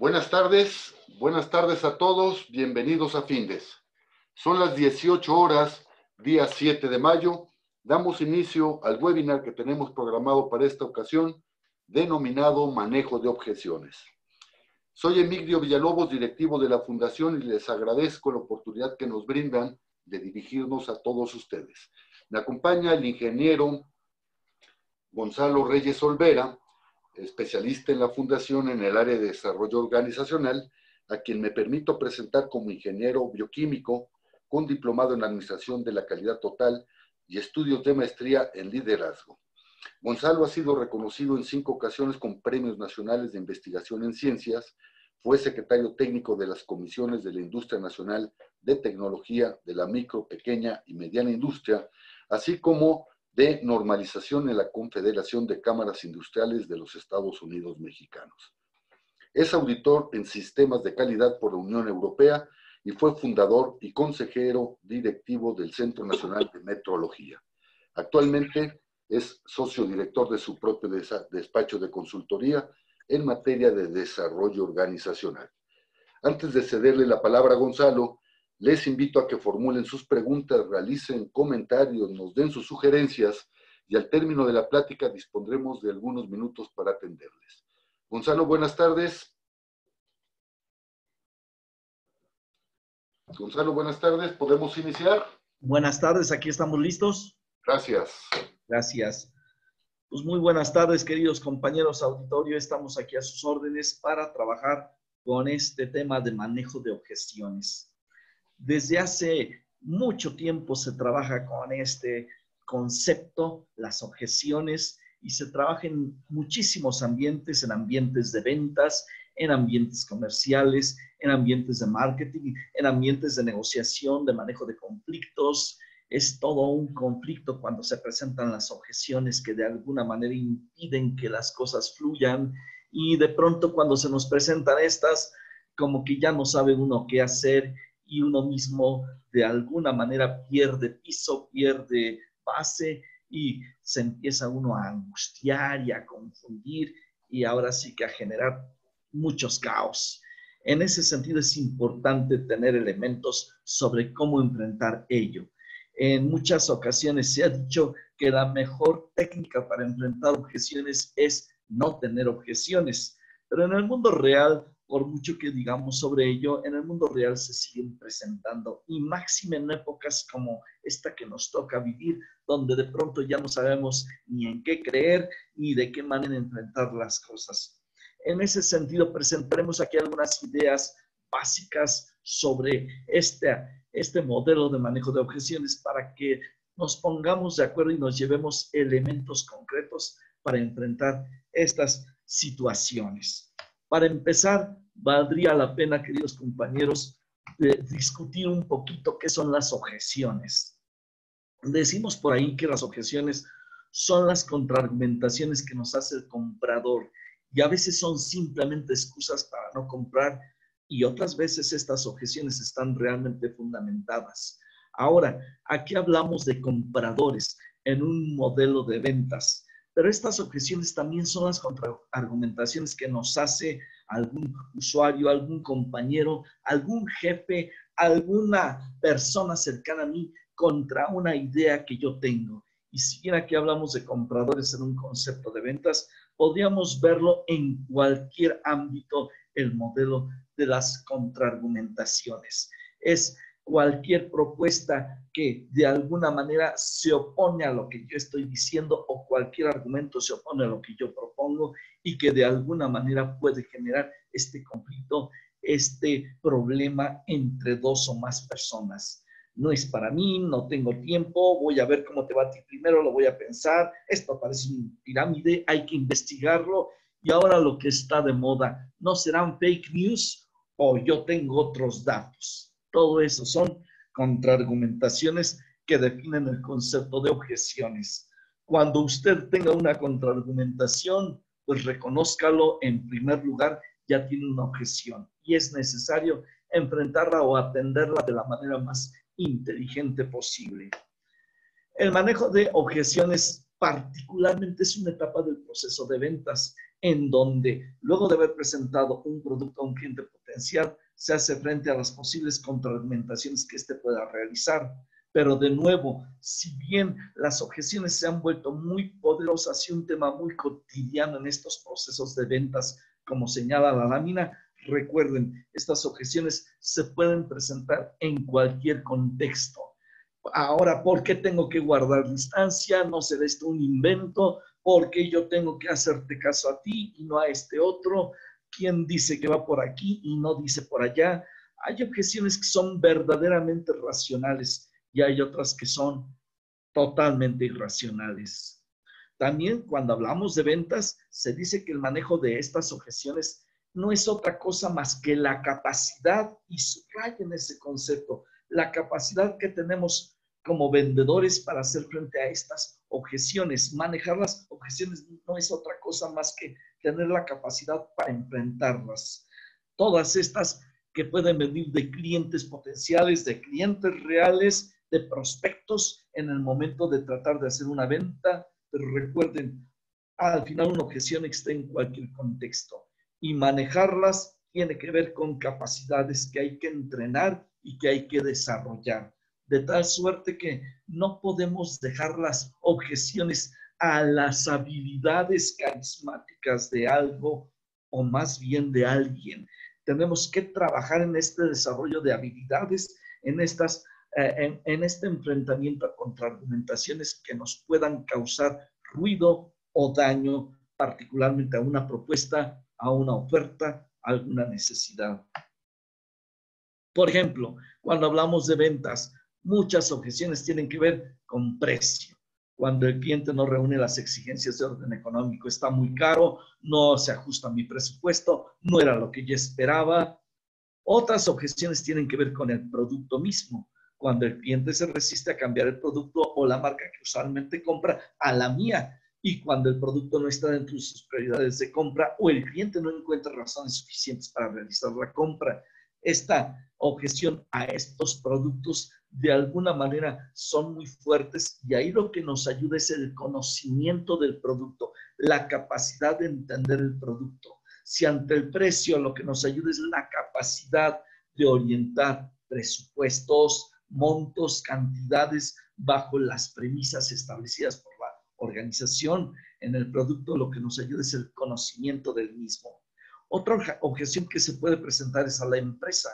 Buenas tardes a todos, bienvenidos a Findes. Son las 18 horas, día 7 de mayo. Damos inicio al webinar que tenemos programado para esta ocasión, denominado Manejo de Objeciones. Soy Emigdio Villalobos, directivo de la Fundación, y les agradezco la oportunidad que nos brindan de dirigirnos a todos ustedes. Me acompaña el ingeniero Gonzalo Reyes Olvera, especialista en la Fundación en el área de desarrollo organizacional, a quien me permito presentar como ingeniero bioquímico con diplomado en Administración de la Calidad Total y estudios de maestría en liderazgo. Gonzalo ha sido reconocido en 5 ocasiones con premios nacionales de investigación en ciencias, fue secretario técnico de las comisiones de la Industria Nacional de Tecnología, de la Micro, Pequeña y Mediana Industria, así como de normalización en la Confederación de Cámaras Industriales de los Estados Unidos Mexicanos. Es auditor en sistemas de calidad por la Unión Europea y fue fundador y consejero directivo del Centro Nacional de Metrología. Actualmente es socio director de su propio despacho de consultoría en materia de desarrollo organizacional. Antes de cederle la palabra a Gonzalo, les invito a que formulen sus preguntas, realicen comentarios, nos den sus sugerencias y al término de la plática dispondremos de algunos minutos para atenderles. Gonzalo, buenas tardes. Gonzalo, buenas tardes. ¿Podemos iniciar? Buenas tardes, aquí estamos listos. Gracias. Gracias. Pues muy buenas tardes, queridos compañeros auditorio. Estamos aquí a sus órdenes para trabajar con este tema de manejo de objeciones. Desde hace mucho tiempo se trabaja con este concepto, las objeciones, y se trabaja en muchísimos ambientes, en ambientes de ventas, en ambientes comerciales, en ambientes de marketing, en ambientes de negociación, de manejo de conflictos. Es todo un conflicto cuando se presentan las objeciones que de alguna manera impiden que las cosas fluyan, y de pronto cuando se nos presentan estas, como que ya no sabe uno qué hacer y uno mismo de alguna manera pierde piso, pierde base y se empieza uno a angustiar y a confundir y ahora sí que a generar muchos caos. En ese sentido es importante tener elementos sobre cómo enfrentar ello. En muchas ocasiones se ha dicho que la mejor técnica para enfrentar objeciones es no tener objeciones, pero en el mundo real, por mucho que digamos sobre ello, en el mundo real se siguen presentando, y máxime en épocas como esta que nos toca vivir, donde de pronto ya no sabemos ni en qué creer ni de qué manera enfrentar las cosas. En ese sentido, presentaremos aquí algunas ideas básicas sobre este modelo de manejo de objeciones para que nos pongamos de acuerdo y nos llevemos elementos concretos para enfrentar estas situaciones. Para empezar, valdría la pena, queridos compañeros, discutir un poquito qué son las objeciones. Decimos por ahí que las objeciones son las contraargumentaciones que nos hace el comprador, y a veces son simplemente excusas para no comprar, y otras veces estas objeciones están realmente fundamentadas. Ahora, aquí hablamos de compradores en un modelo de ventas, pero estas objeciones también son las contraargumentaciones que nos hace algún usuario, algún compañero, algún jefe, alguna persona cercana a mí contra una idea que yo tengo. Y si bien aquí hablamos de compradores en un concepto de ventas, podríamos verlo en cualquier ámbito, el modelo de las contraargumentaciones. Es cualquier propuesta que de alguna manera se opone a lo que yo estoy diciendo, o cualquier argumento se opone a lo que yo propongo, y que de alguna manera puede generar este conflicto, este problema entre dos o más personas. No es para mí, no tengo tiempo, voy a ver cómo te va a ti primero, lo voy a pensar, esto parece una pirámide, hay que investigarlo, y ahora lo que está de moda, ¿no serán fake news o yo tengo otros datos? Todo eso son contraargumentaciones que definen el concepto de objeciones. Cuando usted tenga una contraargumentación, pues reconózcalo en primer lugar, ya tiene una objeción y es necesario enfrentarla o atenderla de la manera más inteligente posible. El manejo de objeciones particularmente es una etapa del proceso de ventas en donde luego de haber presentado un producto a un cliente potencial, se hace frente a las posibles contraargumentaciones que éste pueda realizar. Pero de nuevo, si bien las objeciones se han vuelto muy poderosas y un tema muy cotidiano en estos procesos de ventas, como señala la lámina, recuerden, estas objeciones se pueden presentar en cualquier contexto. Ahora, ¿por qué tengo que guardar distancia? ¿No será esto un invento? ¿Por qué yo tengo que hacerte caso a ti y no a este otro? ¿Quién dice que va por aquí y no dice por allá? Hay objeciones que son verdaderamente racionales y hay otras que son totalmente irracionales. También cuando hablamos de ventas, se dice que el manejo de estas objeciones no es otra cosa más que la capacidad, y subrayen ese concepto, la capacidad que tenemos como vendedores para hacer frente a estas objeciones. Manejar las objeciones no es otra cosa más que tener la capacidad para enfrentarlas. Todas estas que pueden venir de clientes potenciales, de clientes reales, de prospectos en el momento de tratar de hacer una venta, pero recuerden, al final una objeción está en cualquier contexto y manejarlas tiene que ver con capacidades que hay que entrenar y que hay que desarrollar, de tal suerte que no podemos dejar las objeciones a las habilidades carismáticas de algo o más bien de alguien. Tenemos que trabajar en este desarrollo de habilidades, en este enfrentamiento a contraargumentaciones que nos puedan causar ruido o daño, particularmente a una propuesta, a una oferta, a alguna necesidad. Por ejemplo, cuando hablamos de ventas, muchas objeciones tienen que ver con precio. Cuando el cliente no reúne las exigencias de orden económico, está muy caro, no se ajusta a mi presupuesto, no era lo que yo esperaba. Otras objeciones tienen que ver con el producto mismo. Cuando el cliente se resiste a cambiar el producto o la marca que usualmente compra a la mía, y cuando el producto no está dentro de sus prioridades de compra o el cliente no encuentra razones suficientes para realizar la compra. Esta objeción a estos productos de alguna manera son muy fuertes y ahí lo que nos ayuda es el conocimiento del producto, la capacidad de entender el producto. Si ante el precio lo que nos ayuda es la capacidad de orientar presupuestos, montos, cantidades bajo las premisas establecidas por la organización en el producto, lo que nos ayuda es el conocimiento del mismo. Otra objeción que se puede presentar es a la empresa,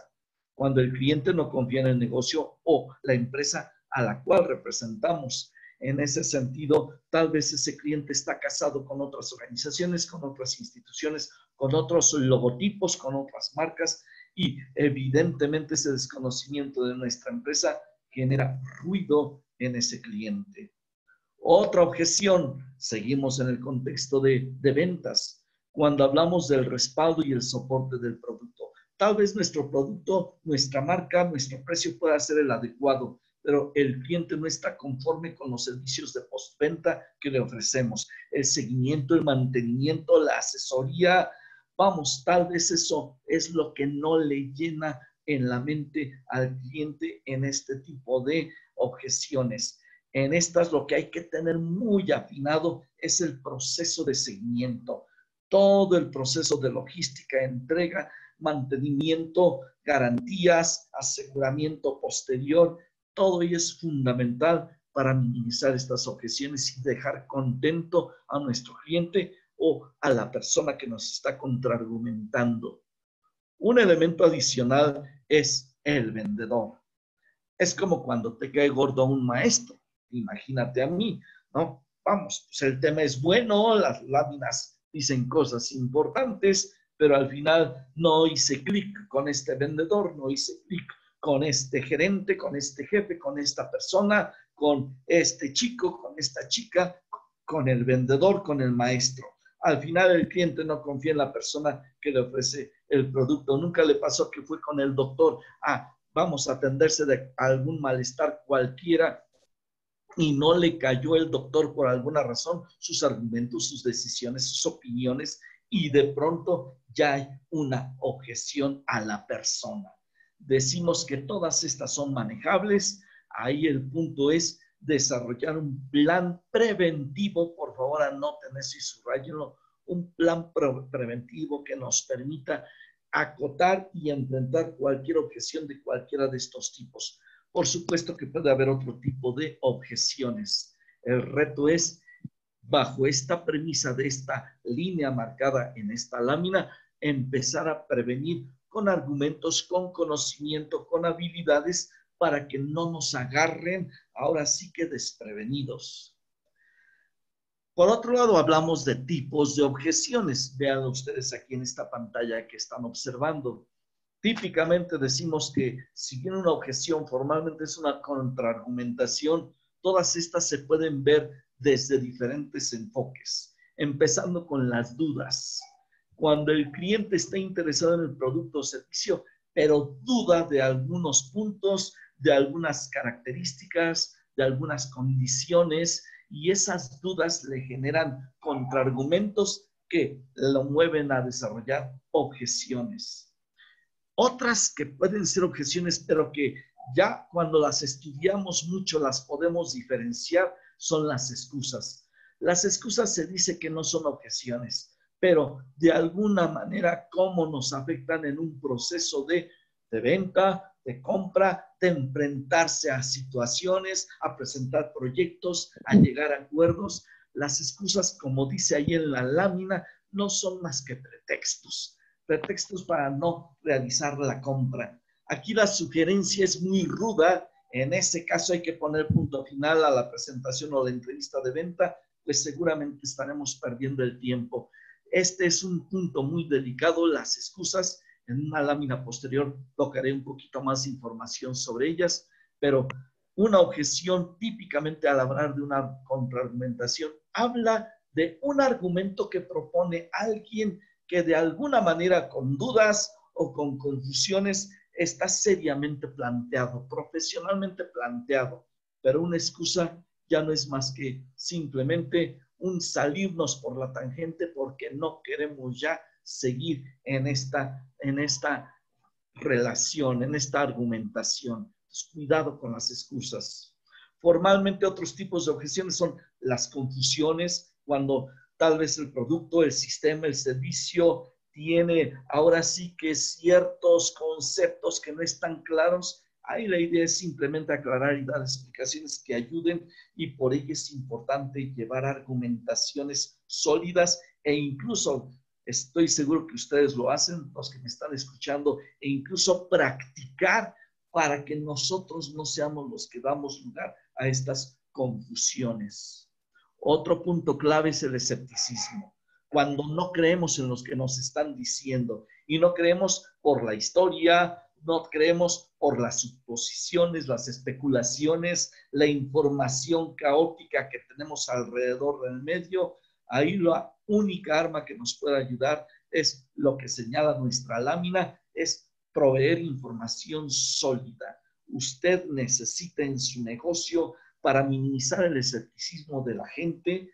cuando el cliente no confía en el negocio o la empresa a la cual representamos. En ese sentido, tal vez ese cliente está casado con otras organizaciones, con otras instituciones, con otros logotipos, con otras marcas y evidentemente ese desconocimiento de nuestra empresa genera ruido en ese cliente. Otra objeción, seguimos en el contexto de ventas, cuando hablamos del respaldo y el soporte del producto. Tal vez nuestro producto, nuestra marca, nuestro precio pueda ser el adecuado, pero el cliente no está conforme con los servicios de postventa que le ofrecemos. El seguimiento, el mantenimiento, la asesoría, vamos, tal vez eso es lo que no le llena en la mente al cliente en este tipo de objeciones. En estas lo que hay que tener muy afinado es el proceso de seguimiento, todo el proceso de logística, entrega, mantenimiento, garantías, aseguramiento posterior, todo ello es fundamental para minimizar estas objeciones y dejar contento a nuestro cliente o a la persona que nos está contraargumentando. Un elemento adicional es el vendedor. Es como cuando te cae gordo un maestro. Imagínate a mí, ¿no? Vamos, pues el tema es bueno, las láminas dicen cosas importantes, pero al final no hice clic con este vendedor, no hice clic con este gerente, con este jefe, con esta persona, con este chico, con esta chica, con el vendedor, con el maestro. Al final el cliente no confía en la persona que le ofrece el producto. Nunca le pasó que fue con el doctor, vamos a atenderse de algún malestar cualquiera y no le cayó el doctor por alguna razón, sus argumentos, sus decisiones, sus opiniones, y de pronto ya hay una objeción a la persona. Decimos que todas estas son manejables, ahí el punto es desarrollar un plan preventivo, por favor anoten eso y subrayenlo, un plan preventivo que nos permita acotar y enfrentar cualquier objeción de cualquiera de estos tipos. Por supuesto que puede haber otro tipo de objeciones. El reto es, bajo esta premisa de esta línea marcada en esta lámina, empezar a prevenir con argumentos, con conocimiento, con habilidades, para que no nos agarren ahora sí que desprevenidos. Por otro lado, hablamos de tipos de objeciones. Vean ustedes aquí en esta pantalla que están observando. Típicamente decimos que si bien una objeción formalmente es una contraargumentación, todas estas se pueden ver desde diferentes enfoques, empezando con las dudas. Cuando el cliente está interesado en el producto o servicio, pero duda de algunos puntos, de algunas características, de algunas condiciones, y esas dudas le generan contraargumentos que lo mueven a desarrollar objeciones. Otras que pueden ser objeciones, pero que ya cuando las estudiamos mucho las podemos diferenciar, son las excusas. Las excusas se dice que no son objeciones, pero de alguna manera cómo nos afectan en un proceso de venta, de compra, de enfrentarse a situaciones, a presentar proyectos, a llegar a acuerdos. Las excusas, como dice ahí en la lámina, no son más que pretextos para no realizar la compra. Aquí la sugerencia es muy ruda. En ese caso hay que poner punto final a la presentación o la entrevista de venta, pues seguramente estaremos perdiendo el tiempo. Este es un punto muy delicado, las excusas. En una lámina posterior tocaré un poquito más de información sobre ellas, pero una objeción típicamente al hablar de una contraargumentación habla de un argumento que propone alguien que de alguna manera con dudas o con confusiones está seriamente planteado, profesionalmente planteado, pero una excusa ya no es más que simplemente un salirnos por la tangente porque no queremos ya seguir en esta relación, en esta argumentación. Entonces, cuidado con las excusas. Formalmente, otros tipos de objeciones son las confusiones, cuando tal vez el producto, el sistema, el servicio tiene ahora sí que ciertos conceptos que no están claros. Ahí la idea es simplemente aclarar y dar explicaciones que ayuden, y por ello es importante llevar argumentaciones sólidas e incluso, estoy seguro que ustedes lo hacen, los que me están escuchando, e incluso practicar para que nosotros no seamos los que damos lugar a estas confusiones. Otro punto clave es el escepticismo. Cuando no creemos en lo que nos están diciendo, y no creemos por la historia, no creemos por las suposiciones, las especulaciones, la información caótica que tenemos alrededor del medio, ahí la única arma que nos puede ayudar es lo que señala nuestra lámina, es proveer información sólida. Usted necesita en su negocio, para minimizar el escepticismo de la gente,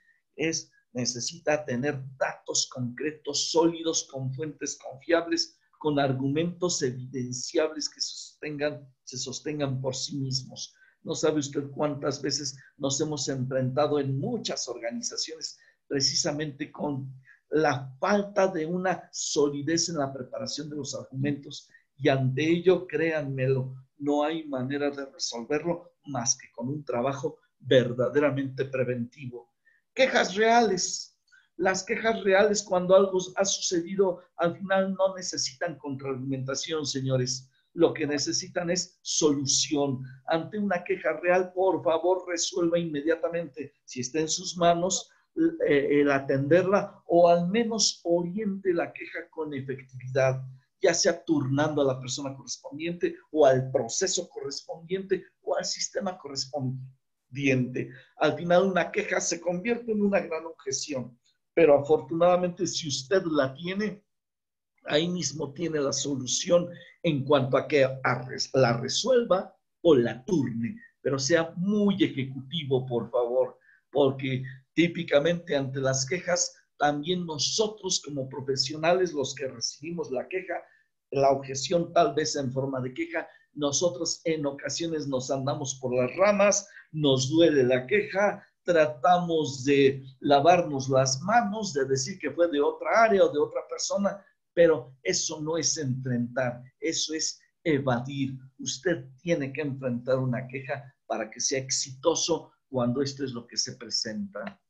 necesita tener datos concretos, sólidos, con fuentes confiables, con argumentos evidenciables que se sostengan por sí mismos. No sabe usted cuántas veces nos hemos enfrentado en muchas organizaciones precisamente con la falta de una solidez en la preparación de los argumentos, y ante ello, créanmelo, no hay manera de resolverlo más que con un trabajo verdaderamente preventivo. Quejas reales. Las quejas reales, cuando algo ha sucedido, al final no necesitan contraargumentación, señores. Lo que necesitan es solución. Ante una queja real, por favor, resuelva inmediatamente, si está en sus manos, el atenderla, o al menos oriente la queja con efectividad, ya sea turnando a la persona correspondiente o al proceso correspondiente o al sistema correspondiente. Al final, una queja se convierte en una gran objeción, pero afortunadamente, si usted la tiene, ahí mismo tiene la solución en cuanto a que la resuelva o la turne, pero sea muy ejecutivo, por favor, porque típicamente ante las quejas, también nosotros como profesionales, los que recibimos la queja, la objeción tal vez en forma de queja, nosotros en ocasiones nos andamos por las ramas, nos duele la queja, tratamos de lavarnos las manos, de decir que fue de otra área o de otra persona, pero eso no es enfrentar, eso es evadir. Usted tiene que enfrentar una queja para que sea exitoso cuando esto es lo que se presenta.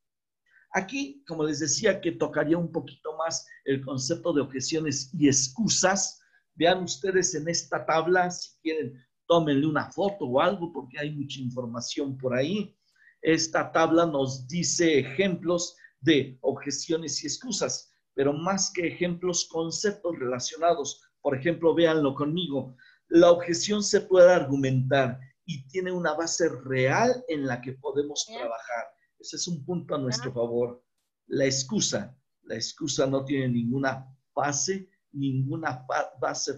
Aquí, como les decía, que tocaría un poquito más el concepto de objeciones y excusas. Vean ustedes en esta tabla, si quieren, tómenle una foto o algo, porque hay mucha información por ahí. Esta tabla nos dice ejemplos de objeciones y excusas, pero más que ejemplos, conceptos relacionados. Por ejemplo, véanlo conmigo. La objeción se puede argumentar y tiene una base real en la que podemos trabajar. Ese es un punto a nuestro favor. La excusa no tiene ninguna base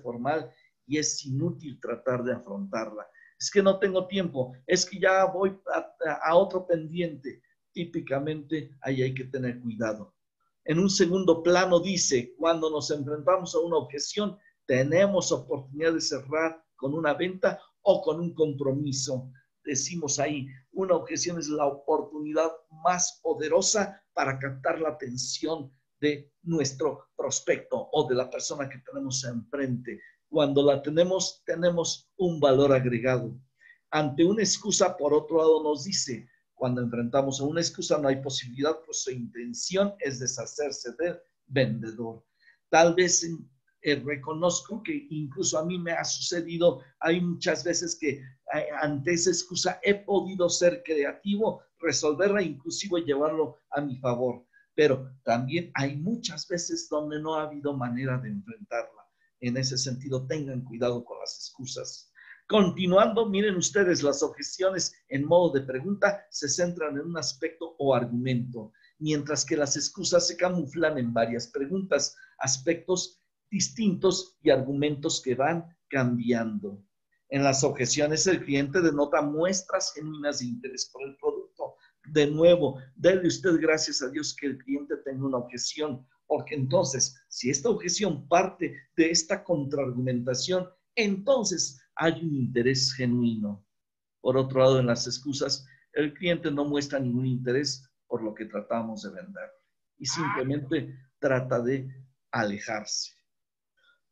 formal y es inútil tratar de afrontarla. Es que no tengo tiempo, es que ya voy a otro pendiente. Típicamente ahí hay que tener cuidado. En un segundo plano dice, cuando nos enfrentamos a una objeción, tenemos oportunidad de cerrar con una venta o con un compromiso. Decimos ahí, una objeción es la oportunidad más poderosa para captar la atención de nuestro prospecto o de la persona que tenemos enfrente. Cuando la tenemos, tenemos un valor agregado. Ante una excusa, por otro lado, nos dice, cuando enfrentamos a una excusa no hay posibilidad, pues su intención es deshacerse del vendedor. Tal vez reconozco que incluso a mí me ha sucedido, hay muchas veces que ante esa excusa he podido ser creativo, resolverla, inclusive llevarlo a mi favor, pero también hay muchas veces donde no ha habido manera de enfrentarla. En ese sentido, tengan cuidado con las excusas. Continuando, miren ustedes, las objeciones en modo de pregunta se centran en un aspecto o argumento, mientras que las excusas se camuflan en varias preguntas, aspectos distintos y argumentos que van cambiando. En las objeciones, el cliente denota muestras genuinas de interés por el producto. De nuevo, denle usted gracias a Dios que el cliente tenga una objeción, porque entonces, si esta objeción parte de esta contraargumentación, entonces hay un interés genuino. Por otro lado, en las excusas, el cliente no muestra ningún interés por lo que tratamos de vender y simplemente trata de alejarse.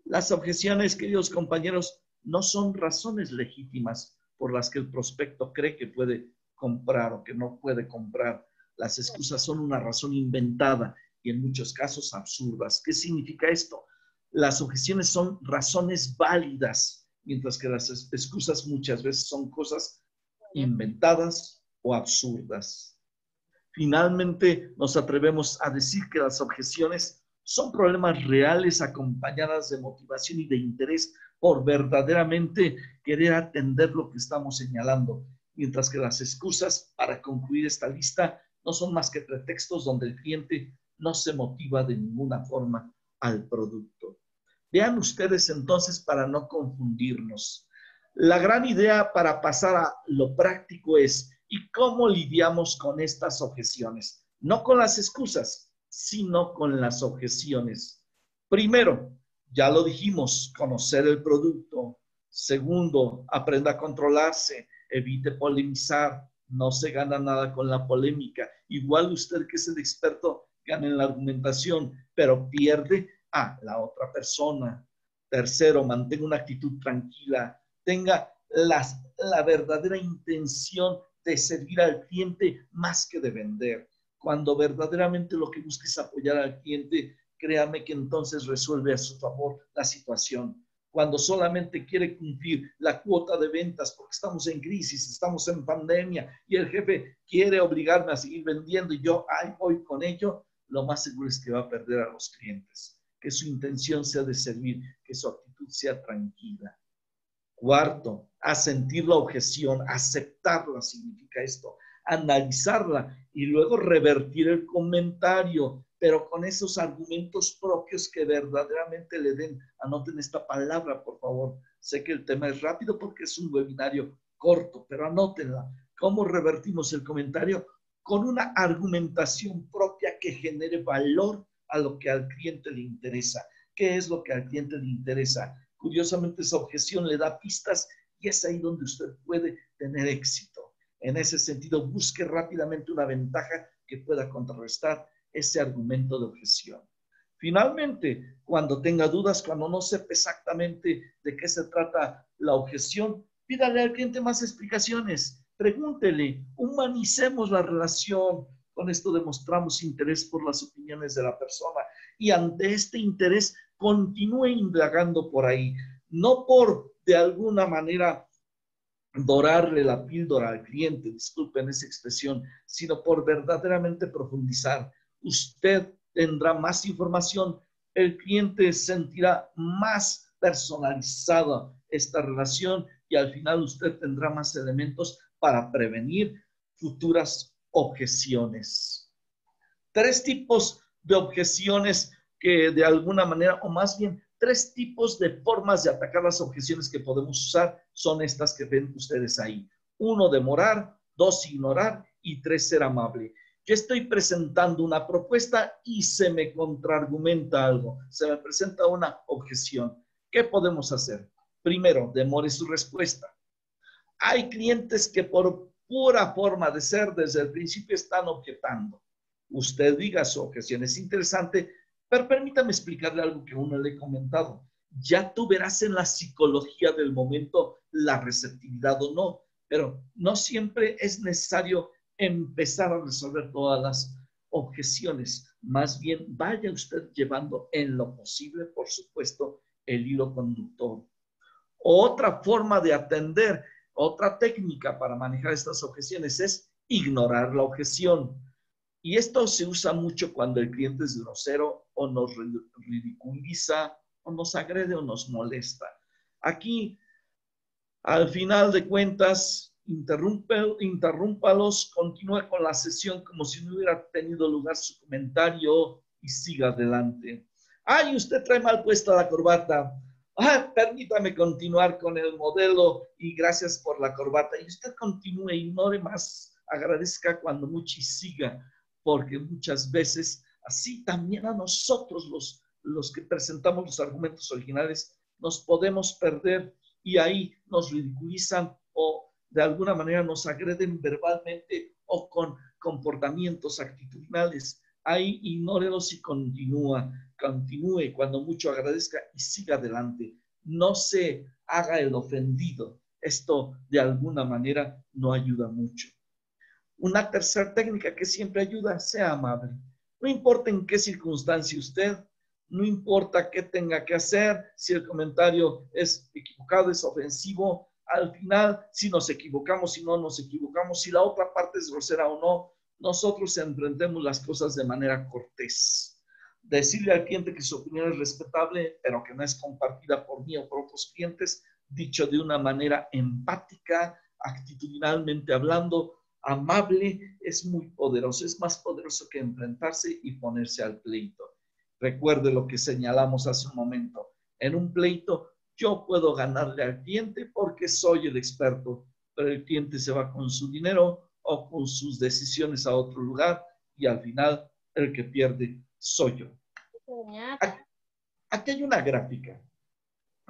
Las objeciones, queridos compañeros, no son razones legítimas por las que el prospecto cree que puede comprar o que no puede comprar. Las excusas son una razón inventada y en muchos casos absurdas. ¿Qué significa esto? Las objeciones son razones válidas, mientras que las excusas muchas veces son cosas inventadas o absurdas. Finalmente, nos atrevemos a decir que las objeciones son problemas reales acompañadas de motivación y de interés por verdaderamente querer atender lo que estamos señalando, mientras que las excusas, para concluir esta lista, no son más que pretextos donde el cliente no se motiva de ninguna forma al producto. Vean ustedes entonces para no confundirnos. La gran idea para pasar a lo práctico es, ¿y cómo lidiamos con estas objeciones? No con las excusas, sino con las objeciones. Primero, ya lo dijimos, conocer el producto. Segundo, aprenda a controlarse, evite polemizar, no se gana nada con la polémica. Igual usted que es el experto gana en la argumentación, pero pierde a la otra persona. Tercero, mantenga una actitud tranquila, tenga la verdadera intención de servir al cliente más que de vender. Cuando verdaderamente lo que busca es apoyar al cliente, créame que entonces resuelve a su favor la situación. Cuando solamente quiere cumplir la cuota de ventas porque estamos en crisis, estamos en pandemia y el jefe quiere obligarme a seguir vendiendo y yo ahí voy con ello, lo más seguro es que va a perder a los clientes. Que su intención sea de servir, que su actitud sea tranquila. Cuarto, asentir la objeción, aceptarla significa esto, analizarla y luego revertir el comentario, pero con esos argumentos propios que verdaderamente le den. Anoten esta palabra, por favor. Sé que el tema es rápido porque es un webinario corto, pero anótenla. ¿Cómo revertimos el comentario? Con una argumentación propia que genere valor a lo que al cliente le interesa. ¿Qué es lo que al cliente le interesa? Curiosamente, esa objeción le da pistas y es ahí donde usted puede tener éxito. En ese sentido, busque rápidamente una ventaja que pueda contrarrestar ese argumento de objeción. Finalmente, cuando tenga dudas, cuando no sepa exactamente de qué se trata la objeción, pídale al cliente más explicaciones, pregúntele, humanicemos la relación. Con esto demostramos interés por las opiniones de la persona y ante este interés continúe indagando por ahí, no por de alguna manera dorarle la píldora al cliente, disculpen esa expresión, sino por verdaderamente profundizar. Usted tendrá más información, el cliente sentirá más personalizada esta relación y al final usted tendrá más elementos para prevenir futuras objeciones. 3 tipos de objeciones que de alguna manera, o más bien 3 tipos de formas de atacar las objeciones que podemos usar son estas que ven ustedes ahí. 1, demorar, 2, ignorar y 3, ser amable. Yo estoy presentando una propuesta y se me contraargumenta algo, se me presenta una objeción. ¿Qué podemos hacer? Primero, demore su respuesta. Hay clientes que por pura forma de ser desde el principio están objetando. Usted diga su objeción, es interesante, pero permítame explicarle algo que uno le he comentado. Ya tú verás en la psicología del momento la receptividad o no, pero no siempre es necesario empezar a resolver todas las objeciones. Más bien, vaya usted llevando en lo posible, por supuesto, el hilo conductor. Otra forma de atender, otra técnica para manejar estas objeciones es ignorar la objeción. Y esto se usa mucho cuando el cliente es grosero o nos ridiculiza o nos agrede o nos molesta. Aquí, al final de cuentas, interrúmpalos, continúa con la sesión como si no hubiera tenido lugar su comentario y siga adelante. Ay, usted trae mal puesta la corbata. Permítame continuar con el modelo y gracias por la corbata. Y usted continúe, ignore más, agradezca cuando mucho y siga, porque muchas veces así también a nosotros los que presentamos los argumentos originales nos podemos perder y ahí nos ridiculizan o de alguna manera nos agreden verbalmente o con comportamientos actitudinales. Ahí ignórelos y continúe cuando mucho agradezca y siga adelante. No se haga el ofendido. Esto de alguna manera no ayuda mucho. Una tercera técnica que siempre ayuda, sea amable. No importa en qué circunstancia usted, no importa qué tenga que hacer, si el comentario es equivocado, es ofensivo, al final, si nos equivocamos, si no nos equivocamos, si la otra parte es grosera o no, nosotros emprendemos las cosas de manera cortés. Decirle al cliente que su opinión es respetable, pero que no es compartida por mí o por otros clientes, dicho de una manera empática, actitudinalmente hablando, amable, es muy poderoso, es más poderoso que enfrentarse y ponerse al pleito. Recuerde lo que señalamos hace un momento. En un pleito, yo puedo ganarle al cliente porque soy el experto, pero el cliente se va con su dinero o con sus decisiones a otro lugar y al final el que pierde soy yo. Aquí hay una gráfica.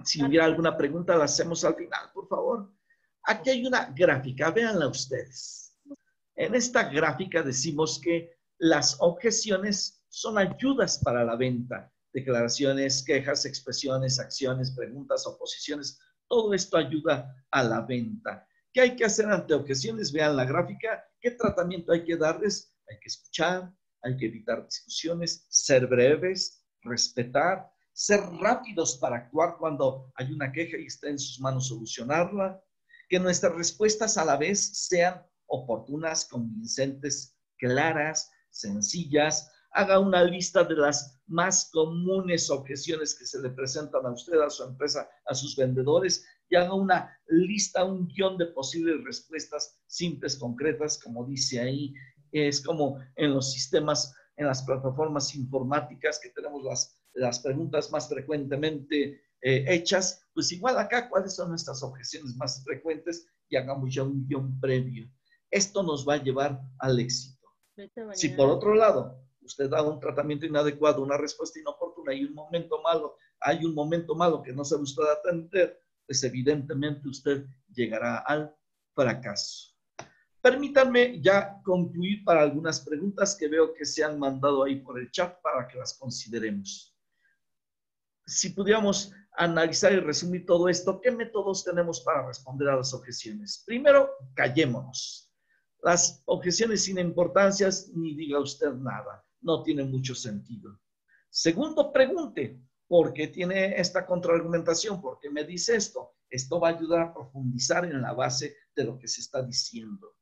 Si hubiera alguna pregunta, la hacemos al final, por favor. Aquí hay una gráfica, véanla ustedes. En esta gráfica decimos que las objeciones son ayudas para la venta. Declaraciones, quejas, expresiones, acciones, preguntas, oposiciones. Todo esto ayuda a la venta. ¿Qué hay que hacer ante objeciones? Vean la gráfica. ¿Qué tratamiento hay que darles? Hay que escuchar, hay que evitar discusiones, ser breves, respetar, ser rápidos para actuar cuando hay una queja y está en sus manos solucionarla. Que nuestras respuestas a la vez sean oportunas, convincentes, claras, sencillas. Haga una lista de las más comunes objeciones que se le presentan a usted, a su empresa, a sus vendedores y haga una lista, un guión de posibles respuestas simples, concretas, como dice ahí. Es como en los sistemas, en las plataformas informáticas que tenemos las preguntas más frecuentemente hechas, pues igual acá, ¿cuáles son nuestras objeciones más frecuentes? Y hagamos ya un guión previo. Esto nos va a llevar al éxito. Si por otro lado usted da un tratamiento inadecuado, una respuesta inoportuna y hay un momento malo que no sabe usted atender, pues evidentemente usted llegará al fracaso. Permítanme ya concluir para algunas preguntas que veo que se han mandado ahí por el chat para que las consideremos. Si pudiéramos analizar y resumir todo esto, ¿qué métodos tenemos para responder a las objeciones? Primero, callémonos. Las objeciones sin importancias, ni diga usted nada, no tiene mucho sentido. Segundo, pregunte, ¿por qué tiene esta contraargumentación? ¿Por qué me dice esto? Esto va a ayudar a profundizar en la base de lo que se está diciendo.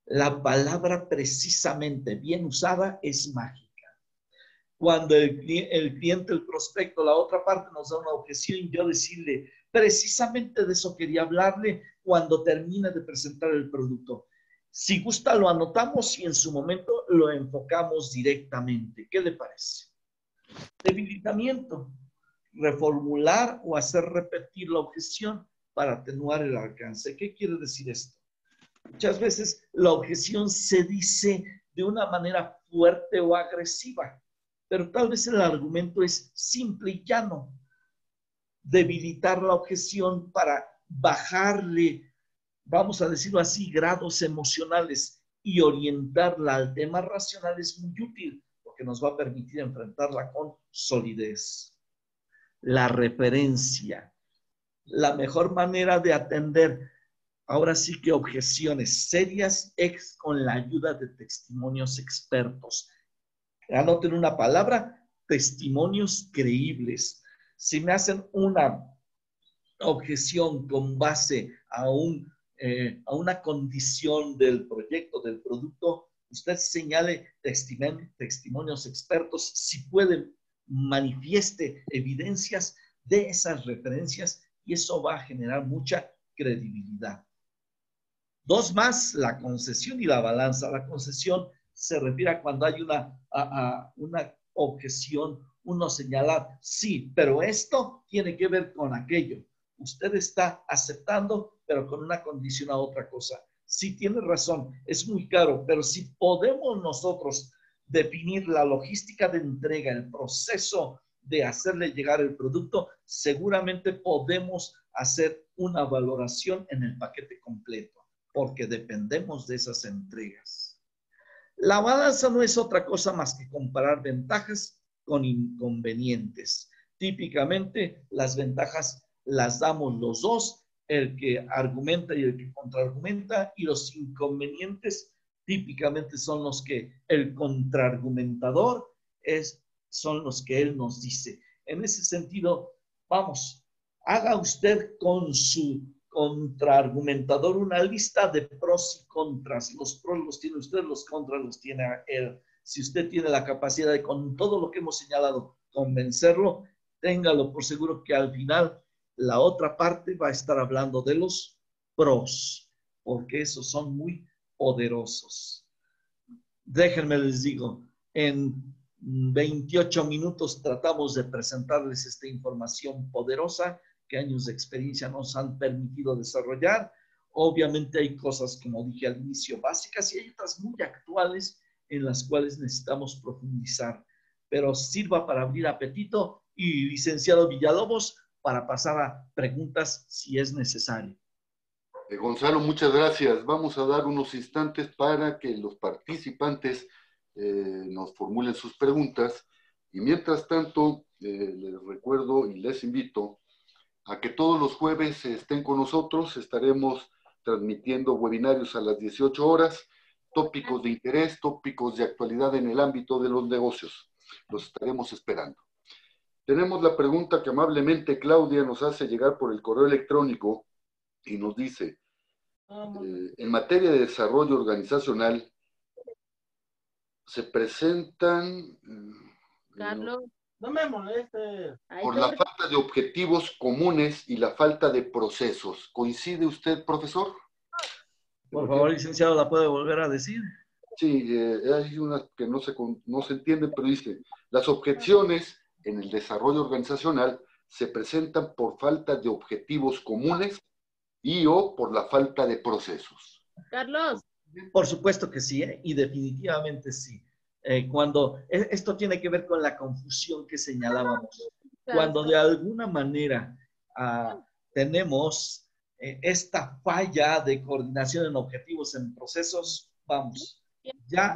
La palabra precisamente bien usada es mágica. Cuando el cliente, el prospecto, la otra parte nos da una objeción, yo decirle, precisamente de eso quería hablarle cuando termine de presentar el producto. Si gusta, lo anotamos y en su momento lo enfocamos directamente. ¿Qué le parece? Debilitamiento, reformular o hacer repetir la objeción para atenuar el alcance. ¿Qué quiere decir esto? Muchas veces la objeción se dice de una manera fuerte o agresiva, pero tal vez el argumento es simple y llano. Debilitar la objeción para bajarle, vamos a decirlo así, grados emocionales y orientarla al tema racional es muy útil porque nos va a permitir enfrentarla con solidez. La referencia, la mejor manera de atender ahora sí que objeciones serias es con la ayuda de testimonios expertos. Anoten una palabra, testimonios creíbles. Si me hacen una objeción con base a una condición del proyecto, del producto, usted señale testimonios expertos, si puede, manifieste evidencias de esas referencias y eso va a generar mucha credibilidad. Dos más, la concesión y la balanza. La concesión se refiere a cuando hay una objeción, uno señalar, sí, pero esto tiene que ver con aquello. Usted está aceptando, pero con una condición a otra cosa. Sí, tiene razón, es muy caro, pero si podemos nosotros definir la logística de entrega, el proceso de hacerle llegar el producto, seguramente podemos hacer una valoración en el paquete completo, porque dependemos de esas entregas. La balanza no es otra cosa más que comparar ventajas con inconvenientes. Típicamente las ventajas las damos los dos, el que argumenta y el que contraargumenta, y los inconvenientes típicamente son los que el contraargumentador son los que él nos dice. En ese sentido, vamos, haga usted con su contraargumentador una lista de pros y contras. Los pros los tiene usted, los contras los tiene él. Si usted tiene la capacidad de, con todo lo que hemos señalado, convencerlo, téngalo por seguro que al final la otra parte va a estar hablando de los pros, porque esos son muy poderosos. Déjenme les digo, en 28 minutos tratamos de presentarles esta información poderosa que años de experiencia nos han permitido desarrollar. Obviamente hay cosas, como dije al inicio, básicas y hay otras muy actuales en las cuales necesitamos profundizar. Pero sirva para abrir apetito y, licenciado Villalobos, para pasar a preguntas si es necesario. Gonzalo, muchas gracias. Vamos a dar unos instantes para que los participantes nos formulen sus preguntas y mientras tanto les recuerdo y les invito a que todos los jueves estén con nosotros. Estaremos transmitiendo webinarios a las 18 horas, tópicos de interés, tópicos de actualidad en el ámbito de los negocios. Los estaremos esperando. Tenemos la pregunta que amablemente Claudia nos hace llegar por el correo electrónico y nos dice, en materia de desarrollo organizacional, se presentan... Carlos, no me molestes. Por la falta de objetivos comunes y la falta de procesos. ¿Coincide usted, profesor? Por favor, licenciado, ¿la puede volver a decir? Sí, hay unas que no se entienden, pero dice, las objeciones en el desarrollo organizacional se presentan por falta de objetivos comunes y o por la falta de procesos. Carlos. Por supuesto que sí, y definitivamente sí. Cuando esto tiene que ver con la confusión que señalábamos. Cuando de alguna manera tenemos esta falla de coordinación en objetivos, en procesos, vamos, ya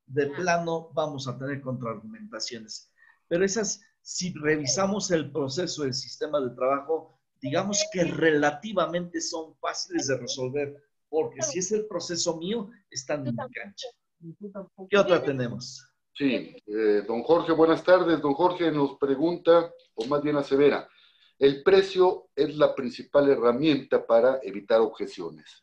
de plano vamos a tener contraargumentaciones. Pero esas, si revisamos el proceso del sistema de trabajo, digamos que relativamente son fáciles de resolver, porque si es el proceso mío, están en mi cancha. ¿Qué otra tenemos? Sí, don Jorge, buenas tardes. Don Jorge nos pregunta, o más bien asevera, el precio es la principal herramienta para evitar objeciones.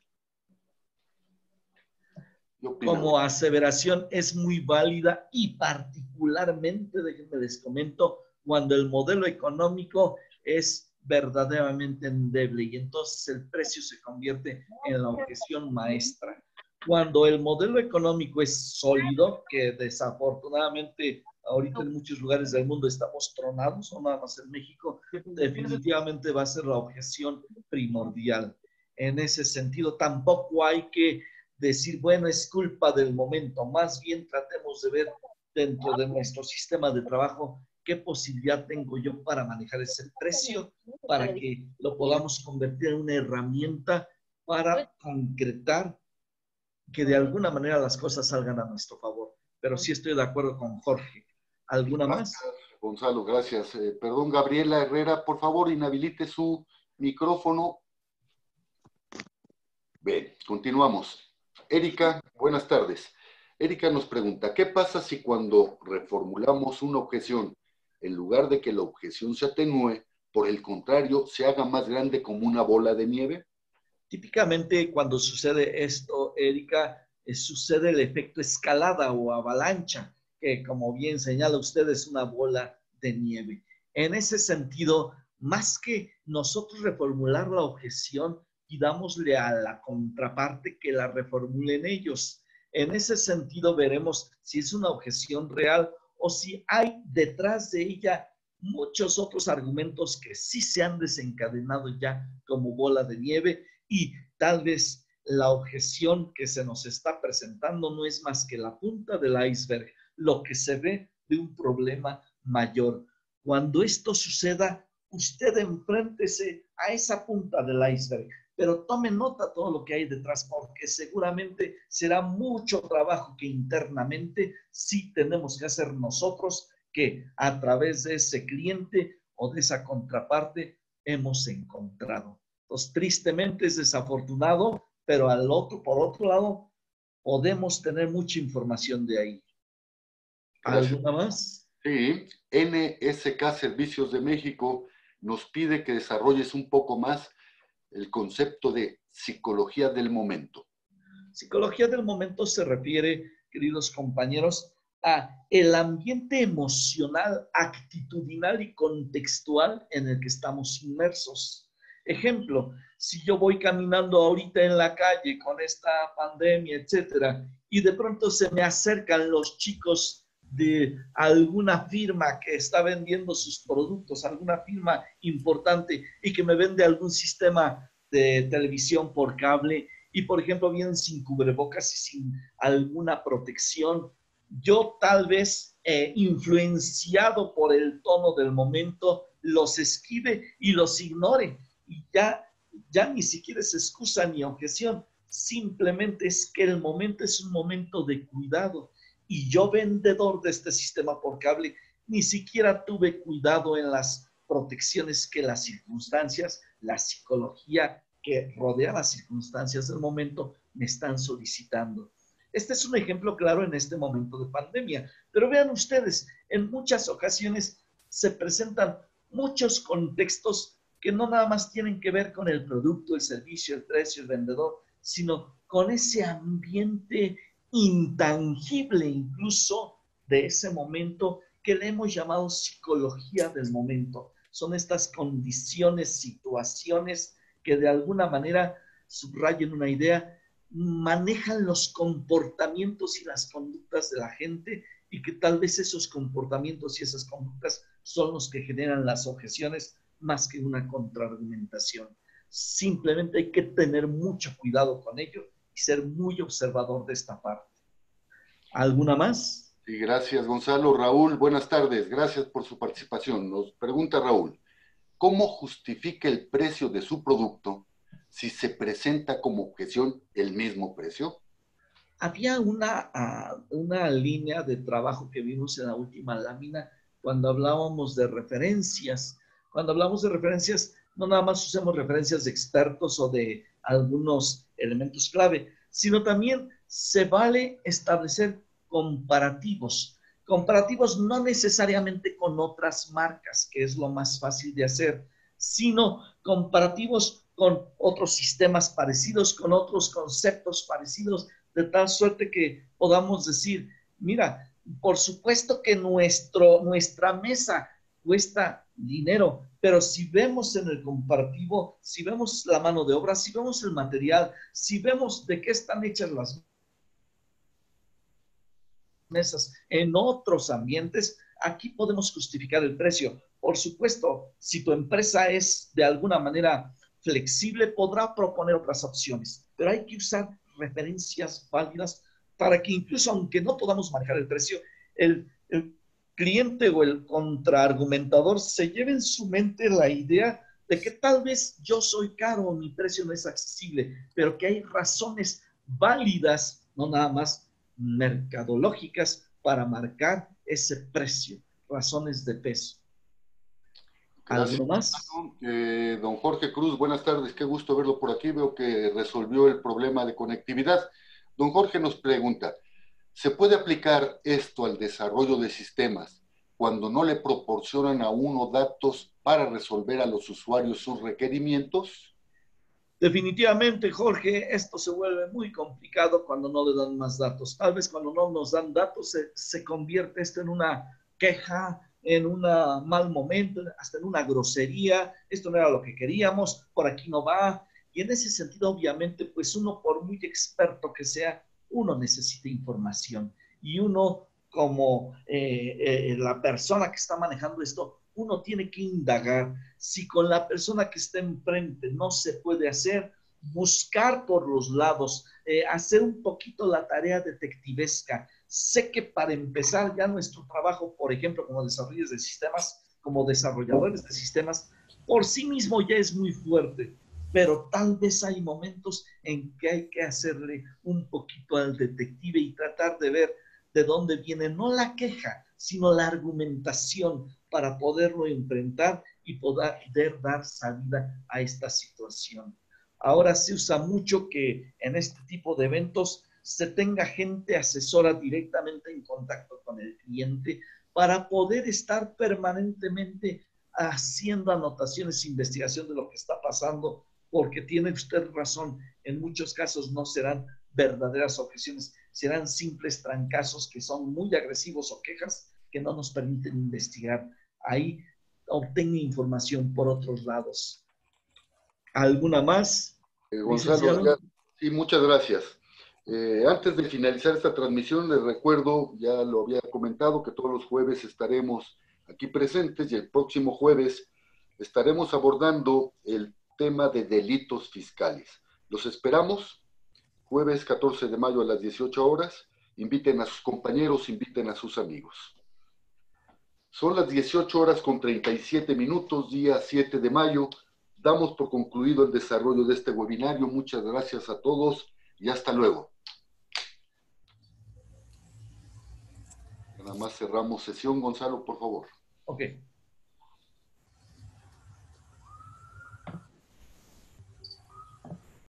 Como aseveración es muy válida y particularmente, déjenme les comento, cuando el modelo económico es verdaderamente endeble y entonces el precio se convierte en la objeción maestra. Cuando el modelo económico es sólido, que desafortunadamente ahorita en muchos lugares del mundo estamos tronados, o nada más en México, definitivamente va a ser la objeción primordial. En ese sentido, tampoco hay que decir, bueno, es culpa del momento, más bien tratemos de ver dentro de nuestro sistema de trabajo qué posibilidad tengo yo para manejar ese precio, para que lo podamos convertir en una herramienta para concretar que de alguna manera las cosas salgan a nuestro favor. Pero sí estoy de acuerdo con Jorge. ¿Alguna más? Gonzalo, gracias. Perdón, Gabriela Herrera, por favor, inhabilite su micrófono. Bien, continuamos. Erika, buenas tardes. Erika nos pregunta, ¿qué pasa si cuando reformulamos una objeción, en lugar de que la objeción se atenúe, por el contrario, se haga más grande como una bola de nieve? Típicamente cuando sucede esto, Erika, sucede el efecto escalada o avalancha, que como bien señala usted es una bola de nieve. En ese sentido, más que nosotros reformular la objeción, pidámosle a la contraparte que la reformulen ellos. En ese sentido veremos si es una objeción real o si hay detrás de ella muchos otros argumentos que sí se han desencadenado ya como bola de nieve y tal vez la objeción que se nos está presentando no es más que la punta del iceberg, lo que se ve de un problema mayor. Cuando esto suceda, usted enfréntese a esa punta del iceberg, pero tome nota de todo lo que hay detrás, porque seguramente será mucho trabajo que internamente sí tenemos que hacer nosotros, que a través de ese cliente o de esa contraparte hemos encontrado. Entonces, tristemente es desafortunado, pero por otro lado, podemos tener mucha información de ahí. ¿Alguna más? Sí, NSK Servicios de México nos pide que desarrolles un poco más el concepto de psicología del momento. Psicología del momento se refiere, queridos compañeros, a el ambiente emocional, actitudinal y contextual en el que estamos inmersos. Ejemplo, si yo voy caminando ahorita en la calle con esta pandemia, etcétera, y de pronto se me acercan los chicos de alguna firma que está vendiendo sus productos, alguna firma importante y que me vende algún sistema de televisión por cable y, por ejemplo, vienen sin cubrebocas y sin alguna protección, yo tal vez influenciado por el tono del momento, los esquive y los ignore. Y ya ni siquiera es excusa ni objeción, simplemente es que el momento es un momento de cuidado. Y yo, vendedor de este sistema por cable, ni siquiera tuve cuidado en las protecciones que las circunstancias, la psicología que rodea las circunstancias del momento me están solicitando. Este es un ejemplo claro en este momento de pandemia, pero vean ustedes, en muchas ocasiones se presentan muchos contextos que no nada más tienen que ver con el producto, el servicio, el precio, el vendedor, sino con ese ambiente intangible incluso de ese momento que le hemos llamado psicología del momento. Son estas condiciones, situaciones que de alguna manera, subrayen una idea, manejan los comportamientos y las conductas de la gente y que tal vez esos comportamientos y esas conductas son los que generan las objeciones más que una contraargumentación. Simplemente hay que tener mucho cuidado con ello y ser muy observador de esta parte. ¿Alguna más? Sí, gracias, Gonzalo. Raúl, buenas tardes. Gracias por su participación. Nos pregunta Raúl, ¿cómo justifica el precio de su producto si se presenta como objeción el mismo precio? Había una línea de trabajo que vimos en la última lámina cuando hablábamos de referencias. Cuando hablamos de referencias, no nada más usemos referencias de expertos o de algunos elementos clave, sino también se vale establecer comparativos. Comparativos no necesariamente con otras marcas, que es lo más fácil de hacer, sino comparativos con otros sistemas parecidos, con otros conceptos parecidos, de tal suerte que podamos decir, mira, por supuesto que nuestra mesa cuesta dinero, pero si vemos en el comparativo, si vemos la mano de obra, si vemos el material, si vemos de qué están hechas las mesas en otros ambientes, aquí podemos justificar el precio. Por supuesto, si tu empresa es de alguna manera flexible, podrá proponer otras opciones, pero hay que usar referencias válidas para que incluso aunque no podamos manejar el precio, el cliente o el contraargumentador se lleve en su mente la idea de que tal vez yo soy caro, mi precio no es accesible, pero que hay razones válidas, no nada más mercadológicas, para marcar ese precio, razones de peso. Gracias. ¿Alguno más? Don Jorge Cruz, buenas tardes, qué gusto verlo por aquí, veo que resolvió el problema de conectividad. Don Jorge nos pregunta, ¿se puede aplicar esto al desarrollo de sistemas cuando no le proporcionan a uno datos para resolver a los usuarios sus requerimientos? Definitivamente, Jorge, esto se vuelve muy complicado cuando no le dan más datos. Tal vez cuando no nos dan datos se convierte esto en una queja, en un mal momento, hasta en una grosería. Esto no era lo que queríamos, por aquí no va. Y en ese sentido, obviamente, pues uno, por muy experto que sea, uno necesita información. Y uno, como la persona que está manejando esto, uno tiene que indagar. Si con la persona que está enfrente no se puede hacer, buscar por los lados, hacer un poquito la tarea detectivesca. Sé que para empezar ya nuestro trabajo, por ejemplo, como desarrolladores de sistemas, como desarrolladores de sistemas, por sí mismo ya es muy fuerte, pero tal vez hay momentos en que hay que hacerle un poquito al detective y tratar de ver de dónde viene no la queja, sino la argumentación para poderlo enfrentar y poder dar salida a esta situación. Ahora se usa mucho que en este tipo de eventos se tenga gente asesora directamente en contacto con el cliente para poder estar permanentemente haciendo anotaciones, investigación de lo que está pasando, porque tiene usted razón, en muchos casos no serán verdaderas objeciones, serán simples trancazos que son muy agresivos o quejas que no nos permiten investigar. Ahí obtenga información por otros lados. ¿Alguna más, Gonzalo, licenciado? sí, muchas gracias. Antes de finalizar esta transmisión, les recuerdo, ya lo había comentado, que todos los jueves estaremos aquí presentes y el próximo jueves estaremos abordando el tema de delitos fiscales. Los esperamos, jueves 14 de mayo a las 18 horas. Inviten a sus compañeros, inviten a sus amigos. Son las 18 horas con 37 minutos, día 7 de mayo. Damos por concluido el desarrollo de este webinario. Muchas gracias a todos y hasta luego. Nada más cerramos sesión, Gonzalo, por favor. Ok.